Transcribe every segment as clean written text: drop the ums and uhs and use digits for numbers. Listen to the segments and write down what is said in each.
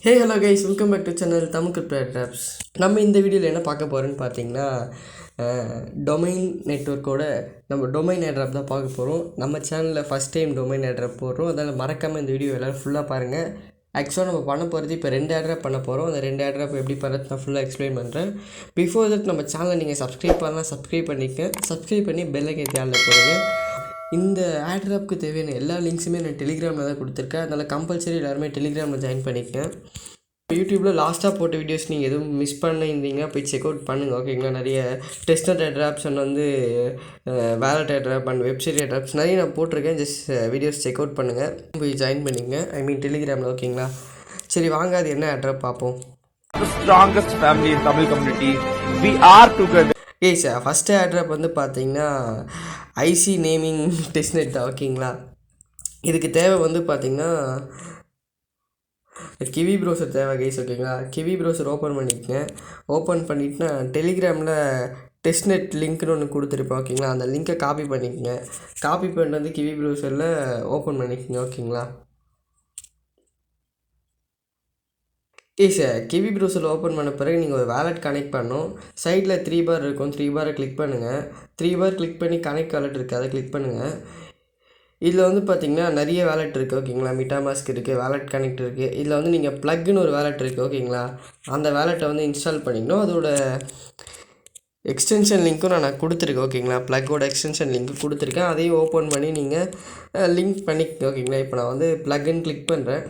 Hey hello guys, welcome back to channel Tamil crypto Airdrops. நம்ம இந்த வீடியோவில் என்ன பார்க்க போகிறோன்னு பார்த்தீங்கன்னா டொமைன் நெட்வொர்க்கோட நம்ம டொமைன் airdrop தான் பார்க்க போகிறோம். நம்ம சேனலில் ஃபஸ்ட் டைம் டொமைன் airdrop போடுறோம். அதனால் மறக்காமல் இந்த வீடியோ எல்லோரும் ஃபுல்லாக பாருங்கள். ஆக்சுவலாக நம்ம பண்ண போகிறது இப்போ 2 airdrop பண்ண போகிறோம். அந்த 2 airdrop எப்படி பண்ணுறது நான் ஃபுல்லாக எக்ஸ்பிளைன் பண்ணுறேன். பிஃபோர் தட் நம்ம சேனலை நீங்கள் சப்ஸ்கிரைப் பண்ணலாம், சப்ஸ்கிரைப் பண்ணிக்க, சப்ஸ்கிரைப் பண்ணி பெல் ஐக்கன் ஆளில் போடுங்க. இந்த airdropக்கு தேவையான எல்லா லிங்க்ஸுமே நான் டெலிகிராமில் தான் கொடுத்துருக்கேன். அதனால் கம்பல்சரி எல்லாருமே டெலிகிராமில் ஜாயின் பண்ணிக்கேன். யூடியூப்பில் லாஸ்ட்டாக போட்ட வீடியோஸ் நீங்கள் எதுவும் மிஸ் பண்ணியிருந்தீங்கன்னா போய் செக் அவுட் பண்ணுங்கள், ஓகேங்களா? நிறைய testnet airdrops and wallet airdrop and website airdrops நிறைய நான் போட்டிருக்கேன். ஜஸ்ட் வீடியோஸ் செக் அவுட் பண்ணுங்கள், போய் ஜாயின் பண்ணிங்க. டெலிகிராமில், ஓகேங்களா? சரி வாங்க, அது என்ன airdrop பார்ப்போம். The strongest family in Tamil community. We are together. Sir, first airdrop பார்த்தீங்கன்னா ஐசி நேமிங் டெஸ்ட்நெட் தான், ஓகேங்களா? இதுக்கு தேவை பார்த்தீங்கன்னா கிவி ப்ரௌசர் தேவை கைஸ், ஓகேங்களா? கிவி ப்ரௌசர் ஓப்பன் பண்ணிக்கங்க. ஓப்பன் பண்ணிட்டுனா டெலிகிராமில் டெஸ்ட்நெட் லிங்க்னு ஒன்று கொடுத்துருப்பேன், ஓகேங்களா? அந்த லிங்க்கை காப்பி பண்ணிக்கங்க. காப்பி பண்ணிட்டு கிவி ப்ரௌசரில் ஓப்பன் பண்ணிக்கங்க, ஓகேங்களா? சார், கிவி ப்ரௌசரில் ஓப்பன் பண்ண பிறகு நீங்கள் ஒரு வேலட் கனெக்ட் பண்ணணும். சைடில் 3 பார் இருக்கும், 3 பாரை கிளிக் பண்ணுங்கள். 3 பார் கிளிக் பண்ணி கனெக்ட் வேலட் இருக்குது, அதை கிளிக் பண்ணுங்கள். இதில் பார்த்தீங்கன்னா நிறைய வேலட் இருக்குது, ஓகேங்களா? மிட்டாமாஸ்க் இருக்குது, வேலட் கனெக்ட் இருக்குது. இதில் நீங்கள் ப்ளக்னு ஒரு வேலட் இருக்குது, ஓகேங்களா? அந்த வேலட்டை இன்ஸ்டால் பண்ணிக்கணும். அதோட எக்ஸ்டென்ஷன் லிங்க்கும் நான் கொடுத்துருக்கேன், ஓகேங்களா? ப்ளக்கோட எக்ஸ்டென்ஷன் லிங்க்கு கொடுத்துருக்கேன். அதையும் ஓப்பன் பண்ணி நீங்கள் லிங்க் பண்ணிக்கங்க, ஓகேங்களா? இப்போ நான் ப்ளக்னு கிளிக் பண்ணுறேன்.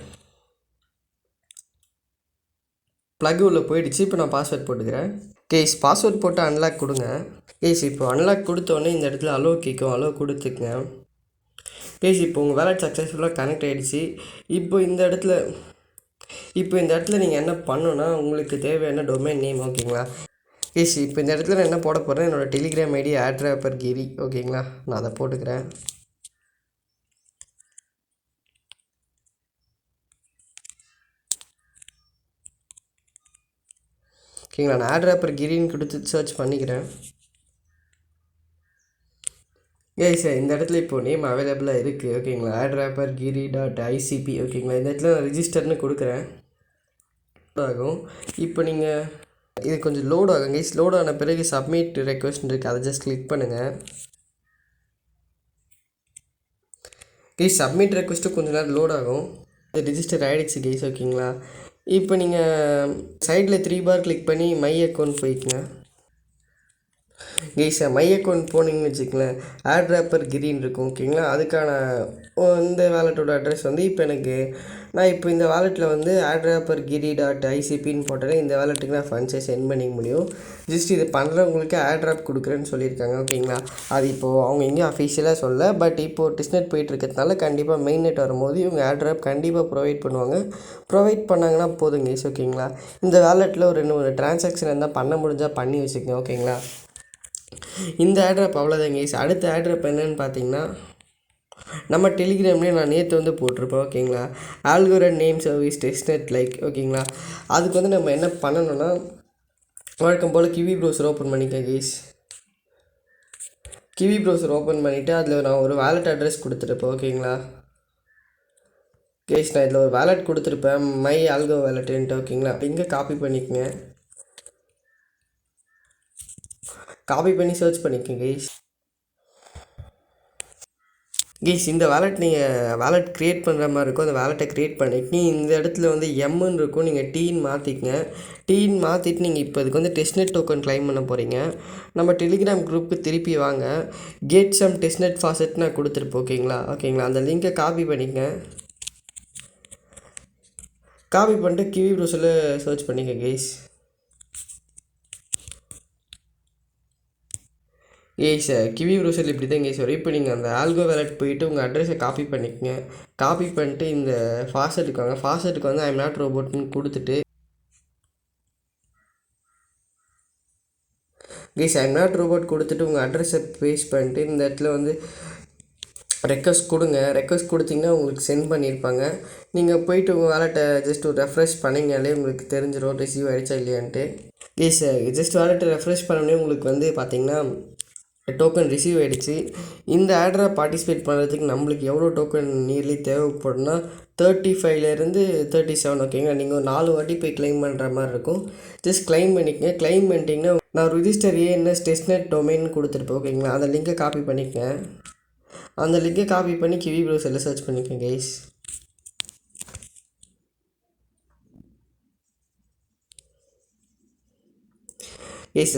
ப்ளக் உள்ளே போயிடுச்சு. இப்போ நான் பாஸ்வேர்ட் போட்டுக்கிறேன். பாஸ்வேர்ட் போட்டு அன்லாக் கொடுங்க. இப்போ அன்லாக் கொடுத்தோடனே இந்த இடத்துல அலோ கேட்கும், அலோ கொடுத்துக்குங்க. இப்போ உங்கள் வேலட் சக்ஸஸ்ஃபுல்லாக கனெக்ட் ஆகிடுச்சு. இப்போ இந்த இடத்துல நீங்கள் என்ன பண்ணணுன்னா, உங்களுக்கு தேவையான டொமைன் நேம், ஓகேங்களா? இப்போ இந்த இடத்துல நான் என்ன போட போகிறேன், என்னோடய டெலிகிராம் ஐடி airdroppergiri, ஓகேங்களா? நான் அதை போட்டுக்கிறேன். ஓகேங்களா? நான் airdroppergiriன்னு கொடுத்து சர்ச் பண்ணிக்கிறேன். சார், இந்த இடத்துல இப்போ நேம் அவைலபிளாக இருக்குது, ஓகேங்களா? airdroppergiri.icp, ஓகேங்களா? இந்த இடத்துல நான் ரிஜிஸ்டர்னு கொடுக்குறேன். ஆகும். இப்போ நீங்கள் இது கொஞ்சம் லோட் ஆகும் கைஸ். லோட் ஆன பிறகு சப்மிட் ரெக்வஸ்ட் இருக்குது, அதை ஜஸ்ட் கிளிக் பண்ணுங்கள். சப்மிட் ரெக்வஸ்ட்டு கொஞ்சம் நேரம் லோட் ஆகும். இது ரிஜிஸ்டர் ஆகிடுச்சு கைஸ், ஓகேங்களா? இப்போ நீங்கள் சைடில் 3 பார் கிளிக் பண்ணி மை அக்கௌண்ட் போய்க்குங்க. மை அக்கௌண்ட் போனீங்கன்னு வச்சுக்கங்களேன், airdroppergiriன்னு இருக்கும், ஓகேங்களா? அதுக்கான இந்த வேலட்டோட அட்ரஸ் இப்போ நான் இப்போ இந்த வேலெட்டில் airdroppergiri.icpன்னு போட்டேன்னா இந்த வேலெட்டுக்கு நான் ஃபண்ட்ஸை சென்ட் பண்ணிக்க முடியும். ஜஸ்ட் இது பண்ணுறவங்களுக்கு airdrop கொடுக்குறேன்னு சொல்லியிருக்காங்க, ஓகேங்களா? அது இப்போது அவங்க எங்கேயும் அஃபிஷியலாக சொல்ல, பட் இப்போது டெஸ்ட்நெட் போயிட்டுருக்கிறதுனால கண்டிப்பாக மெயின் நெட் வரும்போது இவங்க airdrop கண்டிப்பாக ப்ரொவைட் பண்ணுவாங்க. ப்ரொவைட் பண்ணாங்கன்னா போதும் கைஸ், ஓகேங்களா? இந்த வேலெட்டில் ஒரு 2 டிரான்சாக்ஷன் இருந்தால் பண்ண முடிஞ்சால் பண்ணி வச்சுக்கோங்க, ஓகேங்களா? இந்த airdrop அவ்வளோதான் கைஸ். அடுத்த airdrop என்னென்னு பார்த்தீங்கன்னா, நம்ம டெலிகிராம்லேயே நான் நேற்று போட்டிருப்பேன், ஓகேங்களா? algo name service testnet like, ஓகேங்களா? அதுக்கு நம்ம என்ன பண்ணணும்னா, வழக்கம் போல் கிவி ப்ரௌசர் ஓப்பன் பண்ணிக்க கைஸ். கிவி ப்ரௌசர் ஓப்பன் பண்ணிவிட்டு அதில் நான் ஒரு வேலட் அட்ரஸ் கொடுத்துருப்பேன், ஓகேங்களா? கைஸ், நான் இதில் ஒரு வேலட் கொடுத்துருப்பேன், மை algo வேலட்டுன்ட்டு, ஓகேங்களா? இங்கே காப்பி பண்ணிக்கங்க. காப்பி பண்ணி சர்ச் பண்ணிக்கங்க கைஸ். இந்த வேலட் நீங்கள் வேலட் க்ரியேட் பண்ணுற மாதிரி இருக்கும். அந்த வேலட்டை க்ரியேட் பண்ணிட்டு இந்த இடத்துல எம்முன்னு இருக்கும், நீங்கள் டீன்னு மாற்றிக்கங்க. டீன்னு மாற்றிட்டு நீங்கள் இப்போ இதுக்கு டெஸ்ட்நெட் டோக்கன் கிளைம் பண்ண போகிறீங்க. நம்ம டெலிகிராம் குரூப்புக்கு திருப்பி வாங்க. கெட் சம் டெஸ்ட்நெட் ஃபாசெட் நான் கொடுத்துருப்போம், ஓகேங்களா? அந்த லிங்கை காப்பி பண்ணிக்கங்க. காப்பி பண்ணிட்டு கிவி ப்ரௌசரில் சர்ச் பண்ணிக்க கைஸ். சார், கிவி ப்ரௌசரில் இப்படி தான் கைஸ் வரும். இப்போ நீங்கள் அந்த algo வேலட் போயிட்டு உங்கள் அட்ரஸை காப்பி பண்ணிக்கங்க. காப்பி பண்ணிட்டு இந்த ஃபாசெட்டுக்கு வாங்க. ஃபாசெட்டுக்கு ஐம் நாட் ரோபோட்னு கொடுத்துட்டு ஐம் நாட் ரோபோட் கொடுத்துட்டு உங்கள் அட்ரஸை பேஸ்ட் பண்ணிட்டு இந்த இடத்துல ரெக்வஸ்ட் கொடுங்க. ரெக்வஸ்ட் கொடுத்தீங்கன்னா உங்களுக்கு சென்ட் பண்ணியிருப்பாங்க. நீங்கள் போயிட்டு உங்கள் வேலட்டை ஜஸ்ட் ஒரு ரெஃப்ரெஷ் பண்ணிங்கனாலே உங்களுக்கு தெரிஞ்சிடும் ரிசீவ் ஆகிடுச்சா இல்லையான்ட்டு. சார், ஜஸ்ட் வேலட்டை ரெஃப்ரெஷ் பண்ணோடனே உங்களுக்கு பார்த்தீங்கன்னா டோக்கன் ரிசீவ் ஆகிடுச்சு. இந்த airdrop பார்ட்டிசிபேட் பண்ணுறதுக்கு நம்மளுக்கு எவ்வளோ டோக்கன் நியர்லி தேவைப்படும்னா 35லேருந்து 37 ஓகேங்களா. நீங்கள் ஒரு 4 வாட்டி போய் க்ளைம் பண்ணுற மாதிரி இருக்கும். ஜஸ்ட் க்ளைம் பண்ணிக்கங்க. க்ளைம் பண்ணிட்டீங்கன்னா நான் ரிஜிஸ்டர் ஏஎன்எஸ் டெஸ்ட்நெட் டொமைன் கொடுத்துருப்பேன் ஓகேங்களா. அந்த லிங்கை காப்பி பண்ணிக்கங்க. அந்த லிங்கை காப்பி பண்ணி கிவி ப்ரௌசரில் சர்ச் பண்ணிக்கங்க கைஸ்.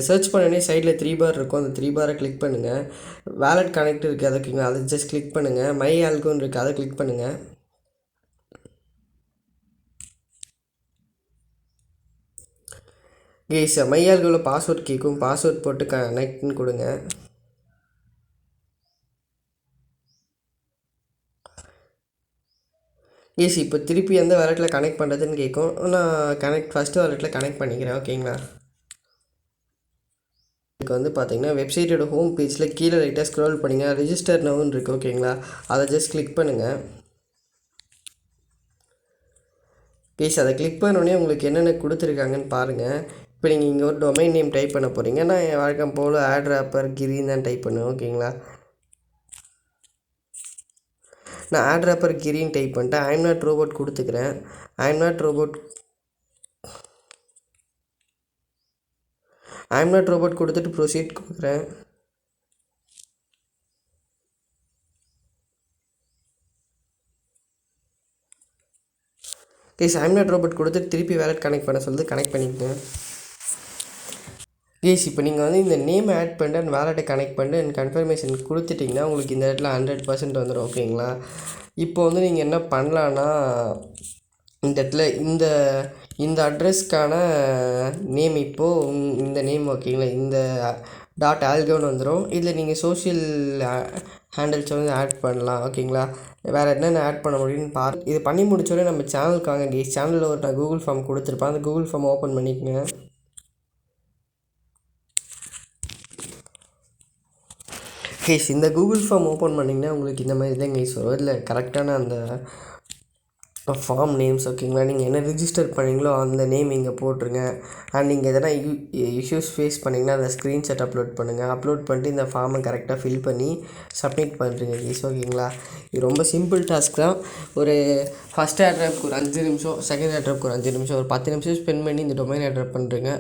சர்ச் பண்ணனே சைடில் 3 பார் இருக்கும். அந்த 3 பாரை கிளிக் பண்ணுங்கள். வேலட் கனெக்ட் இருக்குது அதை ஓகேங்களா. அதை ஜஸ்ட் கிளிக் பண்ணுங்கள். மை ஆல்கோன்னு இருக்குது அதை கிளிக் பண்ணுங்கள். மை ஆல்கோவில் பாஸ்வேர்ட் கேட்கும். பாஸ்வேர்ட் போட்டு கனெக்ட்னு கொடுங்க. இப்போ திருப்பி எந்த வேலட்டில் கனெக்ட் பண்ணுறதுன்னு கேட்கும். நான் ஃபஸ்ட்டு வேலட்டில் கனெக்ட் பண்ணிக்கிறேன் ஓகேங்களா. இதுக்கு வந்து பார்த்தீங்கன்னா வெப்சைட்டோட ஹோம் பேஜில் கீழே லைட்டாக ஸ்க்ரோல் பண்ணிங்க. ரிஜிஸ்டர் நவுன்னு இருக்குது ஓகேங்களா. அதை ஜஸ்ட் கிளிக் பண்ணுங்கள். அதை கிளிக் பண்ணோடனே உங்களுக்கு என்னென்ன கொடுத்துருக்காங்கன்னு பாருங்கள். இப்போ நீங்கள் இங்கே ஒரு டொமைன் நேம் டைப் பண்ண போகிறீங்க. நான் வழக்கம் போல் airdropper கிரின்னு தான் டைப் பண்ணுவேன் ஓகேங்களா. நான் airdropper கிரின்னு டைப் பண்ணிட்டேன். ஐம் நாட் ரோபோட் கொடுத்துக்கிறேன். ஐம் நாட் ரோபோட் கொடுத்துட்டு ப்ரொசீட் கொடுக்குறேன். ஐம் நாட் ரோபோட் கொடுத்துட்டு திருப்பி வேலட் கனெக்ட் பண்ண சொல்லுது. கனெக்ட் பண்ணிக்கங்க. இப்போ நீங்கள் வந்து இந்த நேம் ஆட் பண்ணிட்டு அந்த வேலட்டை கனெக்ட் பண்ணிட்டு எனக்கு கன்ஃபர்மேஷன் கொடுத்துட்டிங்கன்னா உங்களுக்கு இந்த இடத்துல 100% வந்துடும் ஓகேங்களா. இப்போ வந்து நீங்கள் என்ன பண்ணலான்னா இந்த இடத்துல இந்த அட்ரஸ்க்கான நேம் இப்போது இந்த நேம் ஓகேங்களா. இந்த .algoன்னு வந்துடும். இதில் நீங்கள் சோஷியல் ஹேண்டில்ஸ் வந்து ஆட் பண்ணலாம் ஓகேங்களா. வேறு என்னென்ன ஆட் பண்ண முடியும்னு இது பண்ணி முடிச்சோடனே நம்ம சேனலுக்கு வாங்க. சேனலில் ஒரு நான் கூகுள் ஃபார்ம் கொடுத்துருப்பேன். அந்த கூகுள் ஃபார்ம் ஓப்பன் பண்ணிக்கங்க. இந்த கூகுள் ஃபார்ம் ஓப்பன் பண்ணிங்கன்னா உங்களுக்கு இந்த மாதிரி தான் வரும். இதில் கரெக்டான அந்த ஃபார்ம் நேம்ஸ் ஓகேங்களா. நீங்கள் என்ன ரிஜிஸ்டர் பண்ணீங்களோ அந்த நேம் இங்கே போட்டுருங்க. அண்ட் நீங்கள் எதனா இஷ்யூஸ் ஃபேஸ் பண்ணிங்கன்னா அந்த ஸ்க்ரீன்ஷாட் அப்லோட் பண்ணுங்கள். அப்லோட் பண்ணிட்டு இந்த ஃபார்மை கரெக்டாக ஃபில் பண்ணி சப்மிட் பண்ணுறீங்க ஓகேங்களா. இது ரொம்ப சிம்பிள் டாஸ்க் தான். ஒரு ஃபஸ்ட் airdropக்கு ஒரு 5 நிமிஷம், செகண்ட் airdropக்கு ஒரு 5 நிமிஷம், ஒரு 10 நிமிஷம் ஸ்பெண்ட் பண்ணி இந்த டொமைன் airdrop பண்ணுறீங்க.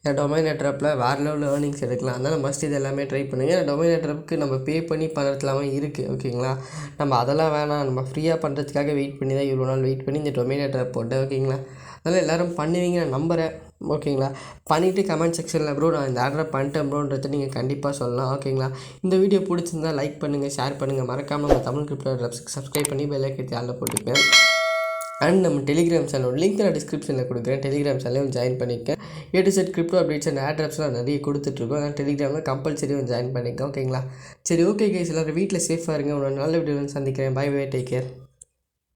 இந்த டொமைன் airdropல வேறு லெவலில் ஏர்னிங்ஸ் எடுக்கலாம். அதனால் மஸ்ட் இது எல்லாமே ட்ரை பண்ணுங்கள். டொமைன் airdropக்கு நம்ம பே பண்ணி பண்ணுறதுலாமே இருக்குது ஓகேங்களா. நம்ம அதெல்லாம் வேணாம், நம்ம ஃப்ரீயாக பண்ணுறதுக்காக வெயிட் பண்ணி தான் இவ்வளோ நாள் வெயிட் பண்ணி இந்த டொமைன் airdrop போட்டேன் ஓகேங்களா. அதனால் எல்லோரும் பண்ணுவீங்க நான் நம்புகிறேன் ஓகேங்களா. பண்ணிவிட்டு கமெண்ட் செக்ஷனில் ப்ரோ நான் இந்த airdrop பண்ணிட்டேன் ப்ரோன்றதை நீங்கள் கண்டிப்பாக சொல்லலாம் ஓகேங்களா. இந்த வீடியோ பிடிச்சிருந்தா லைக் பண்ணுங்கள், ஷேர் பண்ணுங்கள். மறக்காமல் நம்ம தமிழ் கிரிப்டோ airdropsக்கு சப்ஸ்கிரைப் பண்ணி பெல் ஐக்கனை ஆல்ல போட்டுக்கங்க. அண்ட் நம்ம டெலிகிராம் சேனலோட லிங்க் நான் டிஸ்கிரிப்ஷனில் கொடுக்குறேன். டெலிகிராம் சேனலையும் ஜாயின் பண்ணிக்க. A to Z crypto updates and airdropஸ்லாம் நிறைய கொடுத்துட்ருக்கோம். அதனால் டெலிகிராமில் கம்பல்சரி ஜாயின் பண்ணிக்க ஓகேங்களா. சரி ஓகே கைஸ், எல்லோரும் வீட்டில் சேஃபாக இருங்க. ஒரு நல்ல வீடியோ சந்திக்கிறேன். Bye bye, take care.